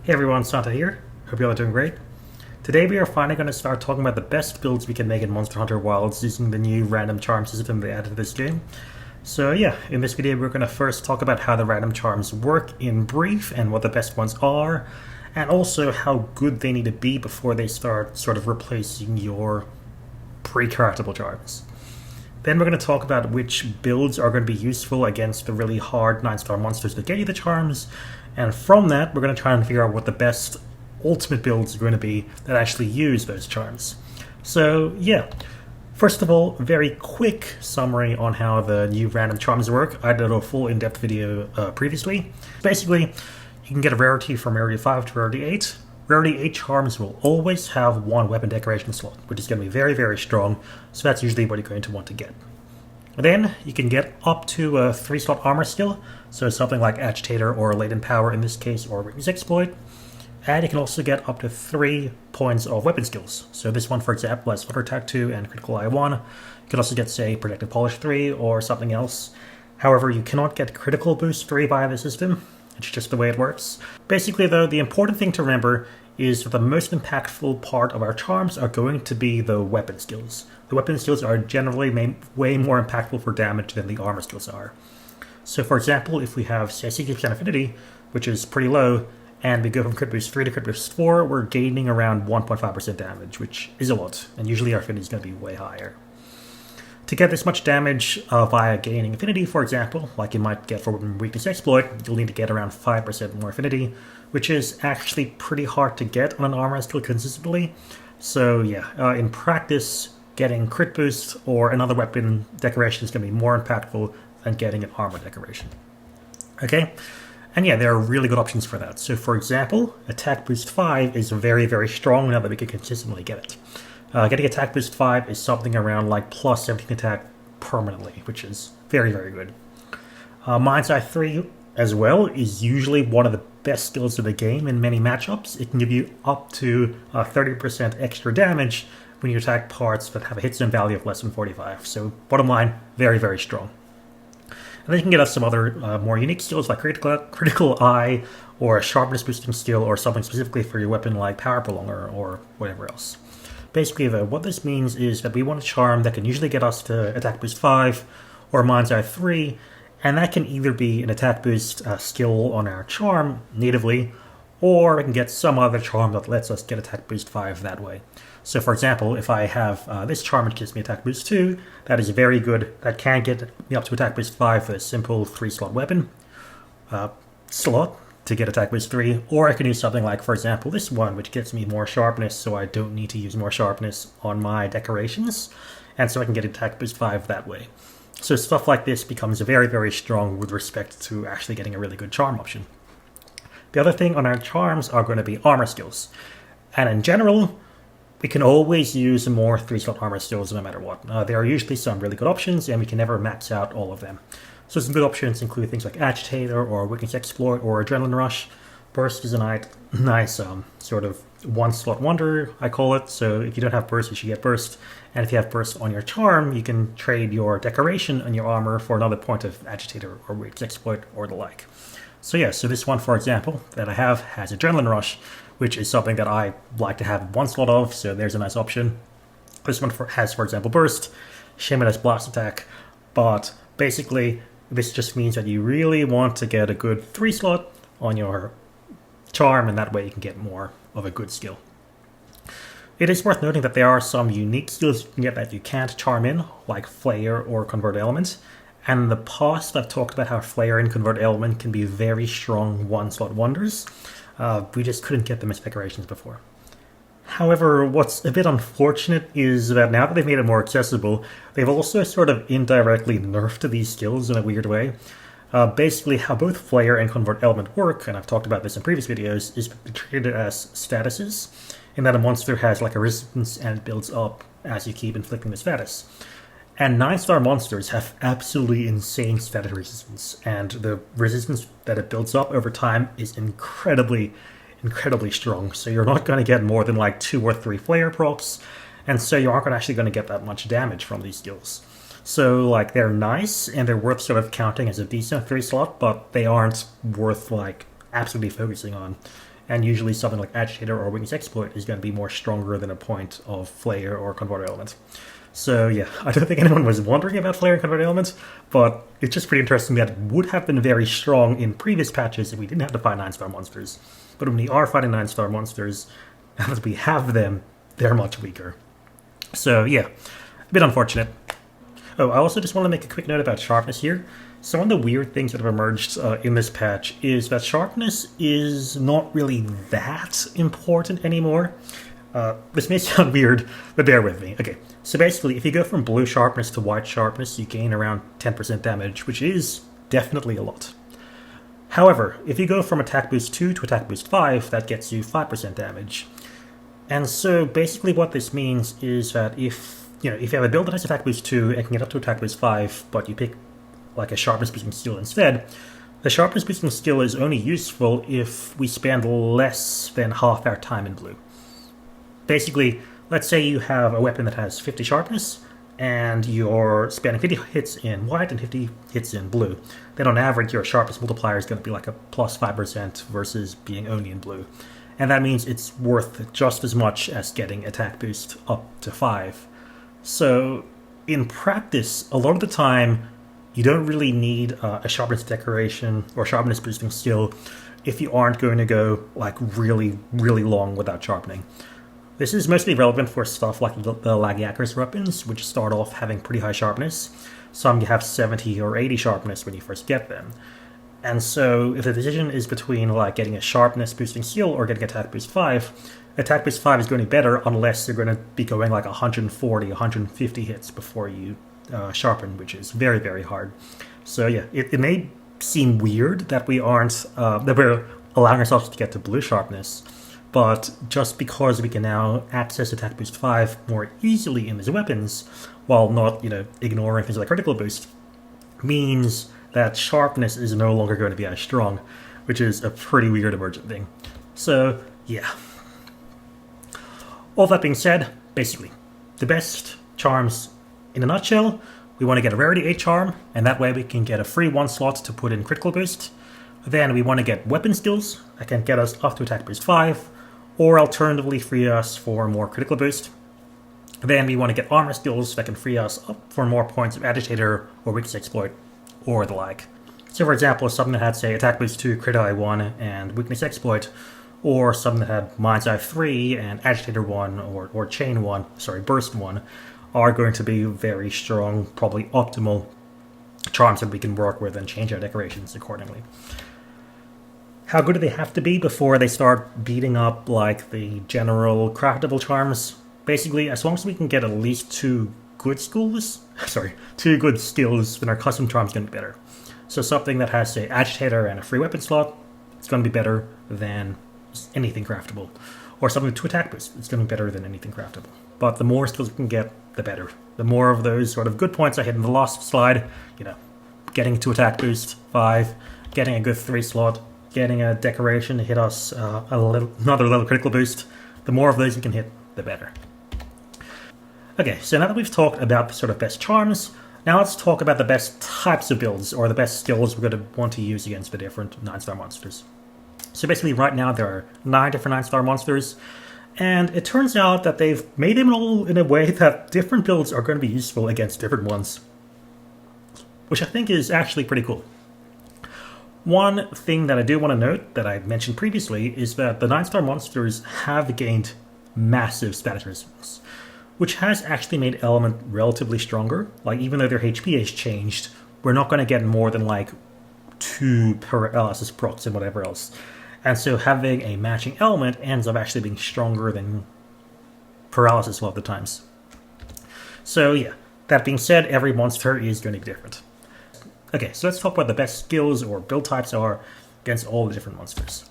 Hey everyone, Santa here. Hope you all are doing great. Today we are finally going to start talking about the best builds we can make in Monster Hunter Wilds using the new random charm system they added to this game. So yeah, in this video we're going to first talk about how the random charms work in brief and what the best ones are, and also how good they need to be before they start sort of replacing your pre-craftable charms. Then we're going to talk about which builds are going to be useful against the really hard 9-star monsters that get you the charms, and from that we're going to try and figure out what the best ultimate builds are going to be that actually use those charms. So yeah, first of all, very quick summary on how the new random charms work. I did a full in-depth video previously. Basically, you can get a rarity from rarity 5 to rarity 8. Rarity 8 charms will always have one weapon decoration slot, which is going to be very, very strong, so that's usually what you're going to want to get. Then you can get up to a 3-slot armor skill, so something like Agitator or Latent Power in this case, or Weakness Exploit. And you can also get up to 3 points of weapon skills. So this one, for example, has Flutter Attack 2 and Critical Eye 1. You can also get, say, Protective Polish 3 or something else. However, you cannot get Critical Boost 3 via the system. It's just the way it works. Basically, though, the important thing to remember is that the most impactful part of our charms are going to be the weapon skills. The weapon skills are generally way more impactful for damage than the armor skills are. So, for example, if we have, say, 60% affinity, which is pretty low, and we go from crit boost 3 to crit boost 4, we're gaining around 1.5% damage, which is a lot, and usually our affinity is going to be way higher. To get this much damage via gaining affinity, for example, like you might get for Weakness Exploit, you'll need to get around 5% more affinity, which is actually pretty hard to get on an armor skill consistently. So yeah, in practice, getting crit boost or another weapon decoration is going to be more impactful than getting an armor decoration. Okay? And yeah, there are really good options for that. So for example, Attack Boost 5 is very, very strong now that we can consistently get it. Getting Attack Boost 5 is something around like plus 17 attack permanently, which is very, very good. Mind's Eye 3 as well is usually one of the best skills of the game in many matchups. It can give you up to 30% extra damage when you attack parts that have a hit zone value of less than 45. So bottom line, very, very strong. And then you can get us some other more unique skills like Critical Eye or a Sharpness boosting skill or something specifically for your weapon like Power Prolonger or whatever else. Basically, though, what this means is that we want a charm that can usually get us to Attack Boost 5 or Mind's Eye 3, and that can either be an Attack Boost skill on our charm natively, or we can get some other charm that lets us get Attack Boost 5 that way. So, for example, if I have this charm which gives me Attack Boost 2, that is very good. That can get me up to Attack Boost 5 for a simple 3-slot weapon slot to get Attack Boost 3, or I can use something like, for example, this one, which gives me more Sharpness, so I don't need to use more Sharpness on my decorations, and so I can get Attack Boost 5 that way. So stuff like this becomes very, very strong with respect to actually getting a really good charm option. The other thing on our charms are going to be armor skills, and in general, we can always use more 3-slot armor skills no matter what. There are usually some really good options, and we can never max out all of them. So some good options include things like Agitator or Weakness Exploit or Adrenaline Rush. Burst is a nice sort of 1-slot wonder, I call it. So if you don't have Burst, you should get Burst. And if you have Burst on your charm, you can trade your decoration and your armor for another point of Agitator or Weakness Exploit or the like. So yeah, so this one, for example, that I have has Adrenaline Rush, which is something that I like to have 1 slot of, so there's a nice option. This one has, for example, Burst. Shaman has Blast Attack, but basically this just means that you really want to get a good 3-slot on your charm, and that way you can get more of a good skill. It is worth noting that there are some unique skills you can get that you can't charm in, like Flare or Convert Element. And in the past, I've talked about how Flare and Convert Element can be very strong 1-slot wonders. We just couldn't get them as decorations before. However, what's a bit unfortunate is that now that they've made it more accessible, they've also sort of indirectly nerfed these skills in a weird way. Basically, how both Flare and Convert Element work, and I've talked about this in previous videos, is treated as statuses, in that a monster has like a resistance and it builds up as you keep inflicting the status. And 9-star monsters have absolutely insane status resistance, and the resistance that it builds up over time is incredibly strong. So you're not going to get more than like 2 or 3 Flare procs, and so you aren't actually going to get that much damage from these skills. So like they're nice, and they're worth sort of counting as a decent 3-slot, but they aren't worth like absolutely focusing on and usually something like Agitator or Weakness Exploit is going to be more stronger than a point of Flayer or Converter Element. So yeah, I don't think anyone was wondering about Flayer and Converter Element, but it's just pretty interesting that it would have been very strong in previous patches if we didn't have to fight 9-star monsters. But when we are fighting 9-star monsters, now that we have them, they're much weaker. So yeah, a bit unfortunate. Oh, I also just want to make a quick note about sharpness here. Some of the weird things that have emerged in this patch is that sharpness is not really that important anymore. This may sound weird, but bear with me. Okay, so basically, if you go from blue sharpness to white sharpness, you gain around 10% damage, which is definitely a lot. However, if you go from attack boost 2 to attack boost 5, that gets you 5% damage. And so basically what this means is that if you have a build that has attack boost 2 and can get up to attack boost 5, but you pick like a sharpness boosting skill instead, the sharpness boosting skill is only useful if we spend less than half our time in blue. Basically, let's say you have a weapon that has 50 sharpness, and you're spending 50 hits in white and 50 hits in blue. Then on average, your sharpness multiplier is going to be like a plus 5% versus being only in blue. And that means it's worth just as much as getting attack boost up to 5. So in practice, a lot of the time, you don't really need a sharpness decoration or sharpness boosting skill if you aren't going to go like really, really long without sharpening. This is mostly relevant for stuff like the Lagiacrus weapons, which start off having pretty high sharpness. Some you have 70 or 80 sharpness when you first get them. And so if the decision is between like getting a sharpness boosting skill or getting attack boost 5 is going to be better unless you're going to be going like 140, 150 hits before you sharpen, which is very, very hard. So yeah, it may seem weird that we aren't that we're allowing ourselves to get to blue sharpness, but just because we can now access attack boost 5 more easily in these weapons, while not ignoring things like critical boost, means that sharpness is no longer going to be as strong, which is a pretty weird emergent thing. So yeah. All that being said, basically, the best charms in a nutshell, we want to get a rarity 8 charm, and that way we can get a free 1 slot to put in critical boost. Then we want to get weapon skills that can get us up to attack boost 5, or alternatively free us for more critical boost. Then we want to get armor skills that can free us up for more points of agitator or weakness exploit, or the like. So for example, something that had, say, attack boost 2, crit eye 1, and weakness exploit, or something that had mind's eye 3 and agitator 1 or chain 1, burst 1, are going to be very strong, probably optimal charms that we can work with and change our decorations accordingly. How good do they have to be before they start beating up like the general craftable charms? Basically, as long as we can get at least 2 good skills, then our custom charm is going to be better. So something that has, say, agitator and a free weapon slot, it's going to be better than anything craftable. Or something to attack boost, it's going to be better than anything craftable. But the more skills we can get, the better. The more of those sort of good points I hit in the last slide, getting to attack boost 5, getting a good 3 slot, getting a decoration to hit us another level critical boost, the more of those we can hit, the better. Okay, so now that we've talked about the sort of best charms, now let's talk about the best types of builds, or the best skills we're going to want to use against the different 9-star monsters. So basically right now there are 9 different 9-star monsters, and it turns out that they've made them all in a way that different builds are going to be useful against different ones, which I think is actually pretty cool. One thing that I do want to note that I mentioned previously is that the 9-star monsters have gained massive status resistance, which has actually made Element relatively stronger. Like, even though their HP has changed, we're not going to get more than like 2 paralysis procs and whatever else. And so having a matching element ends up actually being stronger than paralysis a lot of the times. So yeah, that being said, every monster is going to be different. Okay, so let's talk about the best skills or build types are against all the different monsters.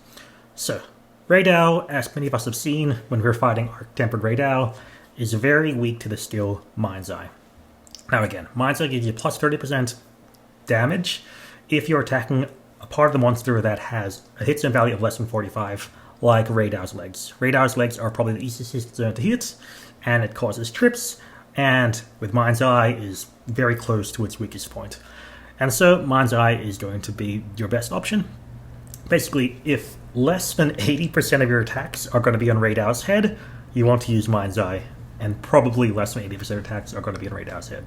So, Rey Dau, as many of us have seen when we were fighting Arc-Tempered Rey Dau, is very weak to the skill Mind's Eye. Now again, Mind's Eye gives you plus 30% damage if you're attacking a part of the monster that has a hit zone value of less than 45, like Rey Dau's legs. Rey Dau's legs are probably the easiest hit zone to hit, and it causes trips, and with Mind's Eye is very close to its weakest point. And so Mind's Eye is going to be your best option. Basically, if less than 80% of your attacks are going to be on Rey Dau's head, you want to use Mind's Eye, and probably less than 80% of attacks are going to be on Rey Dau's head.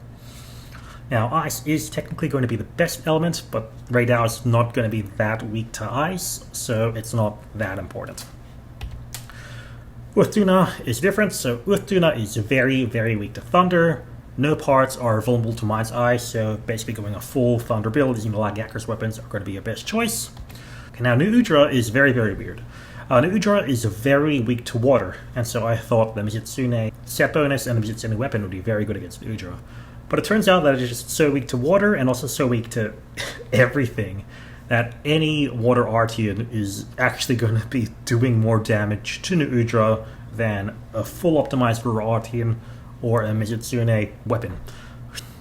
Now, Ice is technically going to be the best element, but Rey Dau is not going to be that weak to Ice, so it's not that important. Uth Duna is different, so Uth Duna is very, very weak to Thunder. No parts are vulnerable to Mind's Eye, so basically going a full Thunder build using the Lagiacrus weapons are going to be your best choice. Okay, now new Udra is very, very weird. New Udra is very weak to water, and so I thought the Mizutsune set bonus and the Mizutsune weapon would be very good against Udra. But it turns out that it is just so weak to water and also so weak to everything that any water Artian is actually going to be doing more damage to new Udra than a full optimized for Artian or a Mizutsune weapon.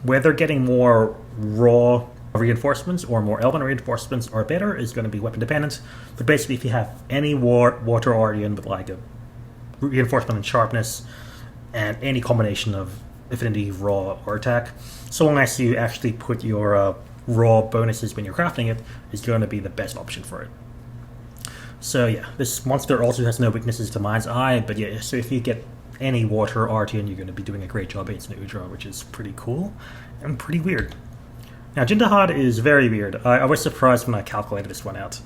Whether getting more raw reinforcements or more element reinforcements are better is going to be weapon dependent, but basically if you have any water Artian with like a reinforcement and sharpness and any combination of affinity, raw, or attack, so long as you actually put your raw bonuses when you're crafting it, is going to be the best option for it. So yeah, this monster also has no weaknesses to Mind's Eye, but yeah, so if you get any water Artian, you're going to be doing a great job against an Udra, which is pretty cool and pretty weird. Now, Jin Dahaad is very weird. I was surprised when I calculated this one out.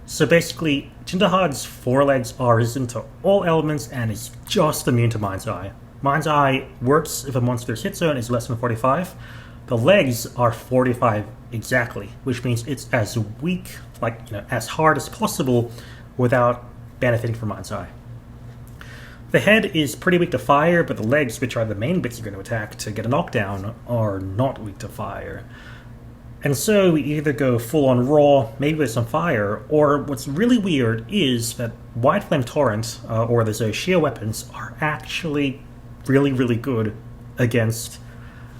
So basically, Jin Dahaad's forelegs are resistant to all elements and is just immune to Mind's Eye. Mind's Eye works if a monster's hit zone is less than 45. The legs are 45 exactly, which means it's as weak, as hard as possible without benefiting from Mind's Eye. The head is pretty weak to fire, but the legs, which are the main bits you're going to attack to get a knockdown, are not weak to fire. And so we either go full on raw, maybe with some fire, or what's really weird is that Whiteflame Torrent, or the Shia weapons, are actually really, really good against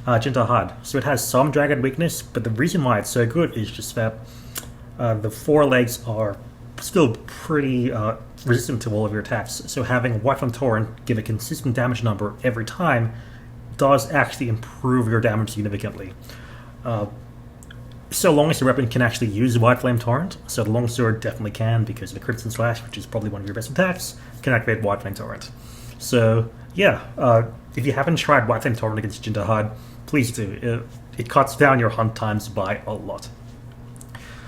Jin Dahaad. So it has some dragon weakness, but the reason why it's so good is just that the forelegs are still pretty resistant to all of your attacks. So having Whiteflame Torrent give a consistent damage number every time does actually improve your damage significantly. So long as your weapon can actually use Whiteflame Torrent, so the longsword definitely can, because the Crimson Slash, which is probably one of your best attacks, can activate Whiteflame Torrent. So yeah, if you haven't tried Whiteflame Torrent against Jin Dahaad, please do. It cuts down your hunt times by a lot.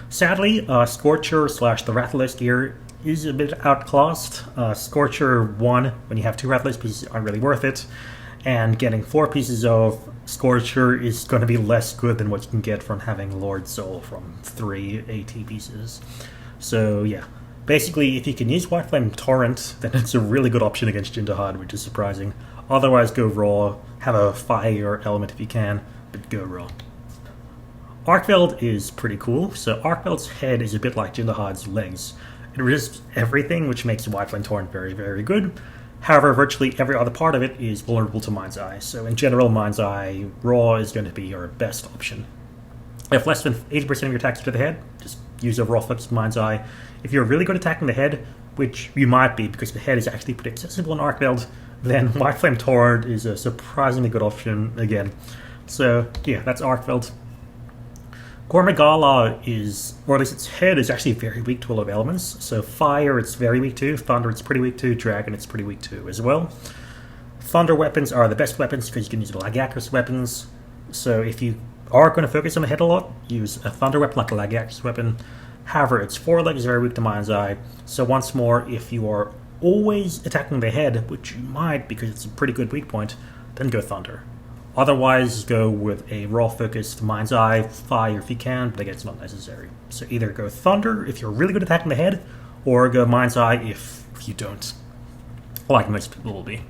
Sadly, Scorcher / the Rathalos gear is a bit outclassed. Scorcher 1, when you have 2 Rathalos pieces, aren't really worth it, and getting 4 pieces of Scorcher is going to be less good than what you can get from having Lord Soul from 3 AT pieces. So yeah, basically if you can use Whiteflame Torrent, then it's a really good option against Jin Dahaad, which is surprising. Otherwise go raw, have a fire element if you can, but go raw. Arkveld is pretty cool. So Arkveld's head is a bit like Jin Dahaad's legs. It resists everything, which makes Whiteflame Torrent very, very good. However, virtually every other part of it is vulnerable to Mind's Eye. So in general, Mind's Eye raw is going to be your best option. If less than 80% of your attacks are to the head, just use a raw focus Mind's Eye. If you're really good at attacking the head, which you might be because the head is actually pretty accessible in Arkveld, then Whiteflame Torrent is a surprisingly good option again. So yeah, that's Arkveld. Gore Magala is, or at least its head is actually very weak to a lot of elements. So fire it's very weak to, thunder it's pretty weak to, dragon it's pretty weak to as well. Thunder weapons are the best weapons because you can use the Lagiacrus weapons. So if you are going to focus on the head a lot, use a thunder weapon like a Lagiacrus weapon. However, its forelegs is very weak to Mind's Eye. So once more, if you are always attacking the head, which you might because it's a pretty good weak point, then go thunder. Otherwise, go with a raw-focused Mind's Eye, fire if you can, but again, it's not necessary. So either go Thunder if you're really good at attacking the head, or go Mind's Eye if you don't, like most people will be.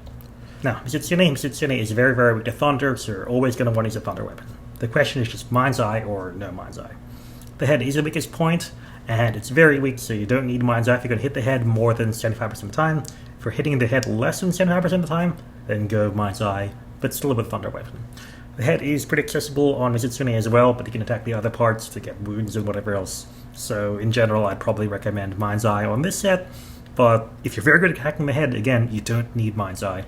Now, Mizutsune is very, very weak to Thunder, so you're always going to want to use a Thunder weapon. The question is just Mind's Eye or no Mind's Eye. The head is the weakest point, and it's very weak, so you don't need Mind's Eye if you're going to hit the head more than 75% of the time. If you're hitting the head less than 75% of the time, then go Mind's Eye, but still with a Thunder weapon. The head is pretty accessible on Mizutsune as well, but you can attack the other parts to get wounds and whatever else. So in general, I'd probably recommend Mind's Eye on this set, but if you're very good at attacking the head, again, you don't need Mind's Eye.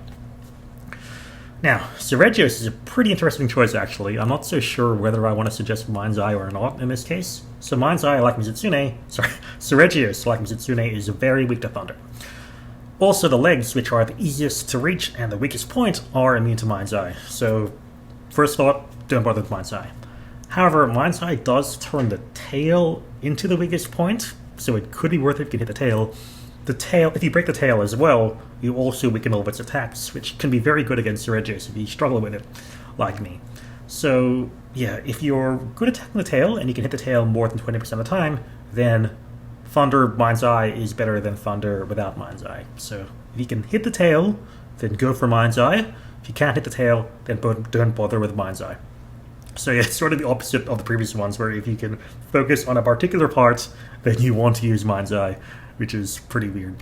Now, Seregios is a pretty interesting choice, actually. I'm not so sure whether I want to suggest Mind's Eye or not in this case. So Mind's Eye, like Mizutsune, Seregios, like Mizutsune, is very weak to Thunder. Also, the legs, which are the easiest to reach and the weakest point, are immune to Mind's Eye. So, first thought, don't bother with Mind's Eye. However, Mind's Eye does turn the tail into the weakest point, so it could be worth it if you can hit the tail. The tail, if you break the tail as well, you also weaken all of its attacks, which can be very good against Seregios if you struggle with it, like me. So, yeah, if you're good attacking the tail and you can hit the tail more than 20% of the time, then Thunder Mind's Eye is better than Thunder without Mind's Eye. So, if you can hit the tail, then go for Mind's Eye. If you can't hit the tail, then don't bother with Mind's Eye. So yeah, it's sort of the opposite of the previous ones, where if you can focus on a particular part, then you want to use Mind's Eye, which is pretty weird.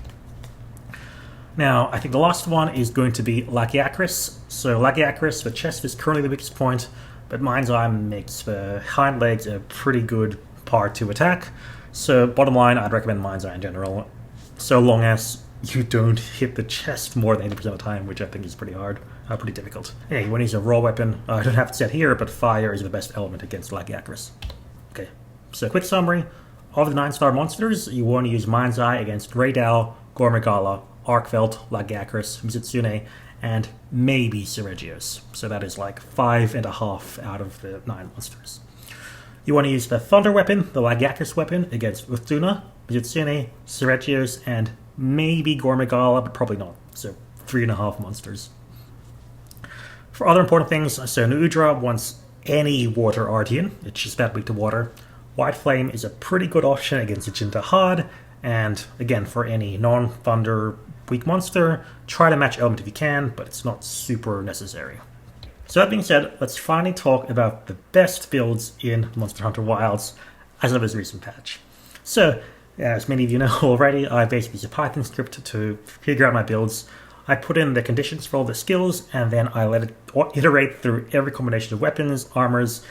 Now, I think the last one is going to be Lagiacrus. So Lagiacrus, the chest is currently the weakest point, but Mind's Eye makes the hind legs a pretty good part to attack. So bottom line, I'd recommend Mind's Eye in general, so long as you don't hit the chest more than 80% of the time, which I think is pretty hard. Pretty difficult. Anyway, when he's a raw weapon, I don't have to set here, but fire is the best element against Lagiacrus. Okay, so quick summary. Of the 9-star monsters, you want to use Mind's Eye against Rey Dau, Gore Magala, Arkveld, Lagiacrus, Mizutsune, and maybe Seregios. So that is like 5.5 out of the 9 monsters. You want to use the Thunder weapon, the Lagiacrus weapon, against Uth Duna, Mizutsune, Seregios, and maybe Gore Magala, but probably not. So 3.5 monsters. For other important things, so Udra wants any water Artian. It's just that weak to water. Whiteflame is a pretty good option against Jin Dahaad, and again, for any non-thunder weak monster, try to match element if you can, but it's not super necessary. So that being said, let's finally talk about the best builds in Monster Hunter Wilds as of this recent patch. So, as many of you know already, I basically used a Python script to figure out my builds. I put in the conditions for all the skills, and then I let it iterate through every combination of weapons, armors,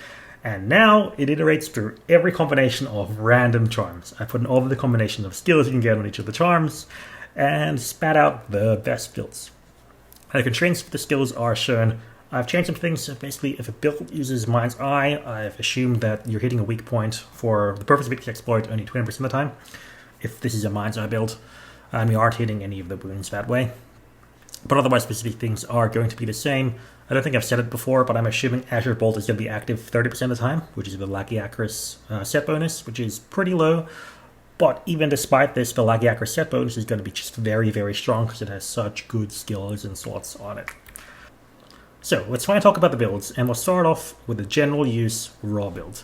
and now it iterates through every combination of random charms. I put in all of the combinations of skills you can get on each of the charms, and spat out the best builds. The constraints for the skills are shown. I've changed some things. So basically, if a build uses Mind's Eye, I've assumed that you're hitting a weak point for the purpose of its exploit only 20% of the time. If this is a Mind's Eye build, you aren't hitting any of the wounds that way. But otherwise, specific things are going to be the same. I don't think I've said it before, but I'm assuming Azure Bolt is going to be active 30% of the time, which is the Lagiacrus set bonus, which is pretty low. But even despite this, the Lagiacrus set bonus is going to be just very, very strong because it has such good skills and slots on it. So let's finally talk about the builds, and we'll start off with the general use raw build.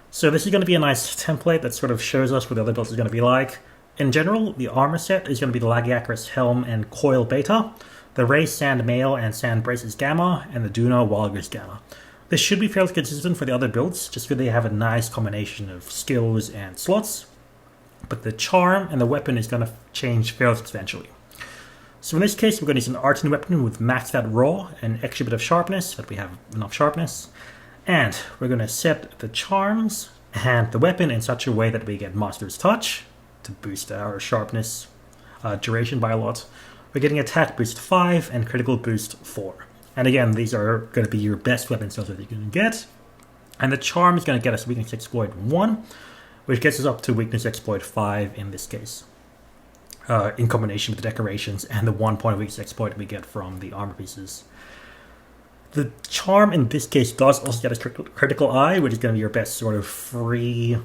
So this is going to be a nice template that sort of shows us what the other builds are going to be like. In general, the armor set is going to be the Lagiacrus Helm and Coil Beta, the Rey Sand Mail and Sand Braces Gamma, and the Duna Walrus Gamma. This should be fairly consistent for the other builds, just because they have a nice combination of skills and slots. But the charm and the weapon is going to change fairly substantially. So in this case, we're going to use an Artian weapon with maxed out raw and extra bit of sharpness, but we have enough sharpness. And we're going to set the charms and the weapon in such a way that we get Master's Touch to boost our sharpness duration by a lot. We're getting attack boost 5 and critical boost 4. And again, these are going to be your best weapon skills that you can get. And the charm is going to get us weakness exploit 1, which gets us up to weakness exploit 5 in this case. In combination with the decorations and the 1 point of weakness exploit we get from the armor pieces. The charm in this case does also get us critical eye, which is going to be your best sort of free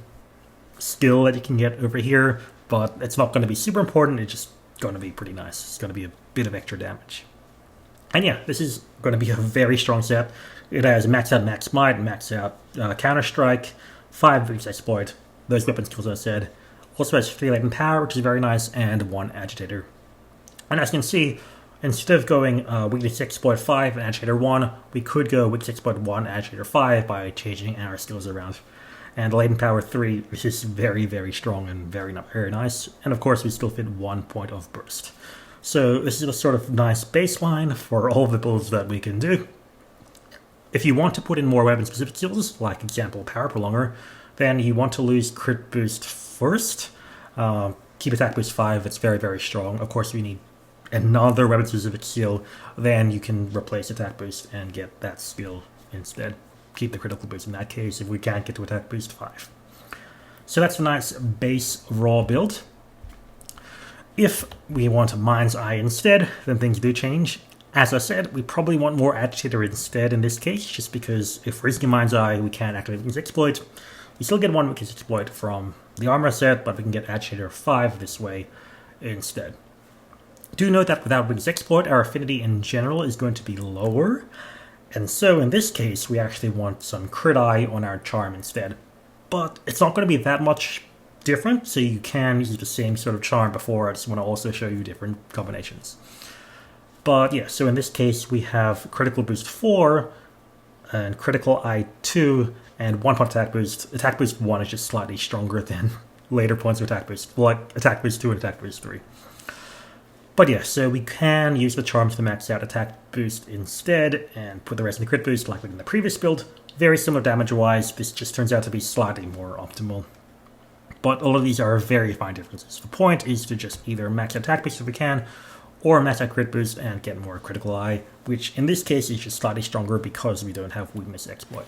skill that you can get over here, but it's not going to be super important. It's just going to be pretty nice. It's going to be a bit of extra damage. And yeah, this is going to be a very strong set. It has max out max might, max out counter strike, 5 weakness exploit, those weapon skills I said. Also has 3 latent power, which is very nice, and 1 agitator. And as you can see, instead of going weakness exploit 5 and agitator 1, we could go weakness exploit 1, agitator 5 by changing our skills around. And latent power 3, which is very, very strong and very nice. And of course, we still fit 1 point of burst. So this is a sort of nice baseline for all of the builds that we can do. If you want to put in more weapon-specific skills, like example Power Prolonger, then you want to lose crit boost first. Keep attack boost 5, it's very, very strong. Of course, we need another weapon-specific skill, then you can replace attack boost and get that skill instead. Keep the critical boost in that case if we can't get to attack boost 5. So that's a nice base raw build. If we want Mind's Eye instead, then things do change. As I said, we probably want more Agitator instead in this case, just because if we're risking Mind's Eye, we can't activate Weakness Exploit. We still get one Weakness Exploit from the armor set, but we can get Agitator 5 this way instead. Do note that without Weakness Exploit, our affinity in general is going to be lower, and so in this case, we actually want some Crit Eye on our charm instead. But it's not going to be that much different, so you can use the same sort of charm before. I just want to also show you different combinations. But yeah, so in this case, we have Critical Boost 4, and Critical Eye 2, and 1 point attack boost. Attack boost 1 is just slightly stronger than later points of attack boost, like attack boost 2 and attack boost 3. But yeah, so we can use the charms to max out attack boost instead, and put the rest in the crit boost like we did in the previous build. Very similar damage-wise, this just turns out to be slightly more optimal. But all of these are very fine differences. The point is to just either max out attack boost if we can, or max out crit boost and get more critical eye, which in this case is just slightly stronger because we don't have weakness exploit.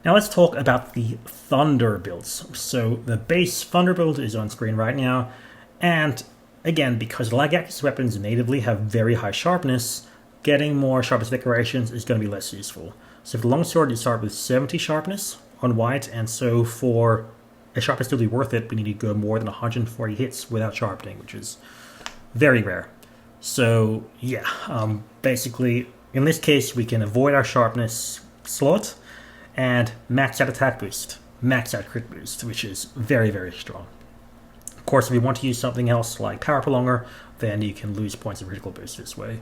Now let's talk about the Thunder builds. So the base Thunder build is on screen right now, and again, because Lagiacrus weapons natively have very high sharpness, getting more sharpness decorations is going to be less useful. So for the longsword, you start with 70 sharpness on white, and so for a sharpness to be worth it, we need to go more than 140 hits without sharpening, which is very rare. So yeah, basically, in this case, we can avoid our sharpness slot and max out attack boost, max out crit boost, which is very, very strong. Of course, if you want to use something else like Power Prolonger, then you can lose points of critical boost this way.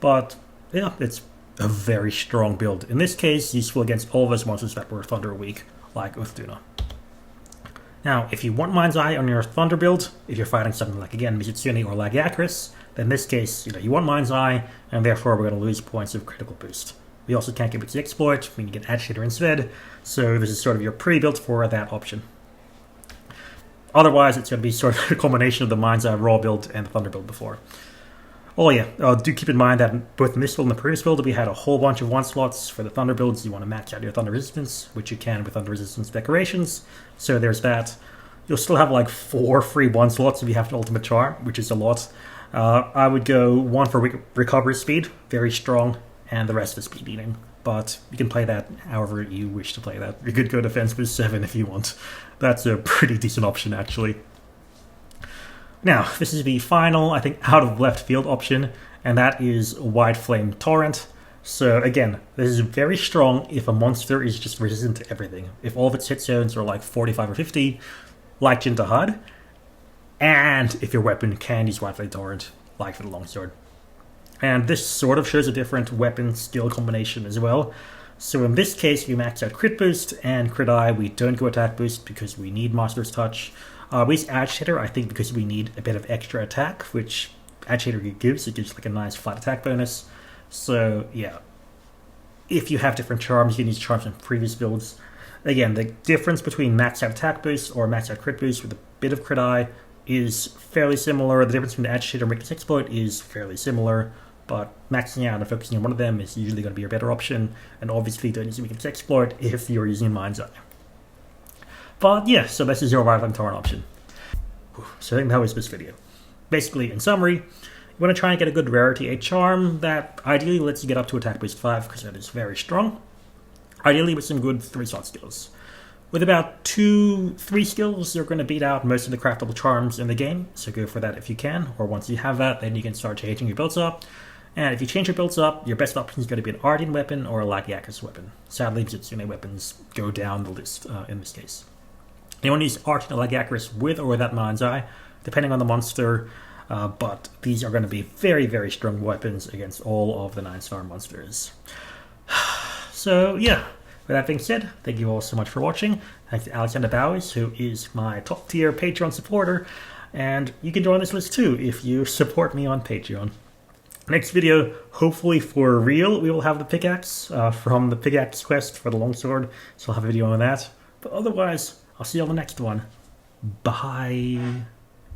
But yeah, it's a very strong build. In this case, useful against all of those monsters that were Thunder weak, like Uth Duna. Now, if you want Mind's Eye on your Thunder build, if you're fighting something like, again, Mizutsune or Lagiacrus, then in this case, you want Mind's Eye, and therefore we're going to lose points of critical boost. We also can't get the exploit, we can get Agitator instead, so this is sort of your pre-build for that option. Otherwise, it's going to be sort of a combination of the Mind's Eye Raw build and the Thunder build before. Oh yeah, do keep in mind that both in this build and the previous build, we had a whole bunch of 1 slots for the Thunder builds. You want to max out your Thunder resistance, which you can with Thunder resistance decorations. So there's that. You'll still have like 4 free 1 slots if you have an Ultimate Charm, which is a lot. I would go 1 for recovery speed, very strong, and the rest is speed eating. But you can play that however you wish to play that. You could go defense with 7 if you want. That's a pretty decent option, actually. Now, this is the final, I think, out of left field option, and that is Whiteflame Torrent. So again, this is very strong if a monster is just resistant to everything. If all of its hit zones are like 45 or 50, like Jin Dahaad, and if your weapon can use Whiteflame Torrent, like for the longsword. And this sort of shows a different weapon skill combination as well. So in this case, we max out crit boost and crit eye. We don't go attack boost because we need Master's Touch. We use Agitator, I think, because we need a bit of extra attack, which Agitator gives. It gives like a nice flat attack bonus. So yeah, if you have different charms, you can use charms in previous builds. Again, the difference between max out attack boost or max out crit boost with a bit of crit eye is fairly similar. The difference between Agitator and weakness exploit is fairly similar, but maxing out and focusing on one of them is usually going to be a better option. And obviously, don't use weakness exploit if you're using Mind's Eye. But yeah, so this is your Whiteflame Torrent option. So I think that was this video. Basically, in summary, you want to try and get a good rarity 8 charm that ideally lets you get up to attack boost 5, because that is very strong. Ideally with some good 3-slot skills. With about 2-3 skills, you're going to beat out most of the craftable charms in the game, so go for that if you can, or once you have that, then you can start changing your builds up. And if you change your builds up, your best option is going to be an Artian weapon or a Lagiacrus weapon. Sadly, Mizutsune weapons go down the list in this case. You want to use Artian or Lagiacrus with or without Mind's Eye, depending on the monster, but these are going to be very, very strong weapons against all of the 9-star monsters. So yeah, with that being said, thank you all so much for watching. Thanks to Alexander Bowers, who is my top tier Patreon supporter, and you can join this list too if you support me on Patreon. Next video, hopefully for real, we will have the pickaxe from the pickaxe quest for the longsword, so I'll have a video on that. But otherwise, I'll see you on the next one. Bye.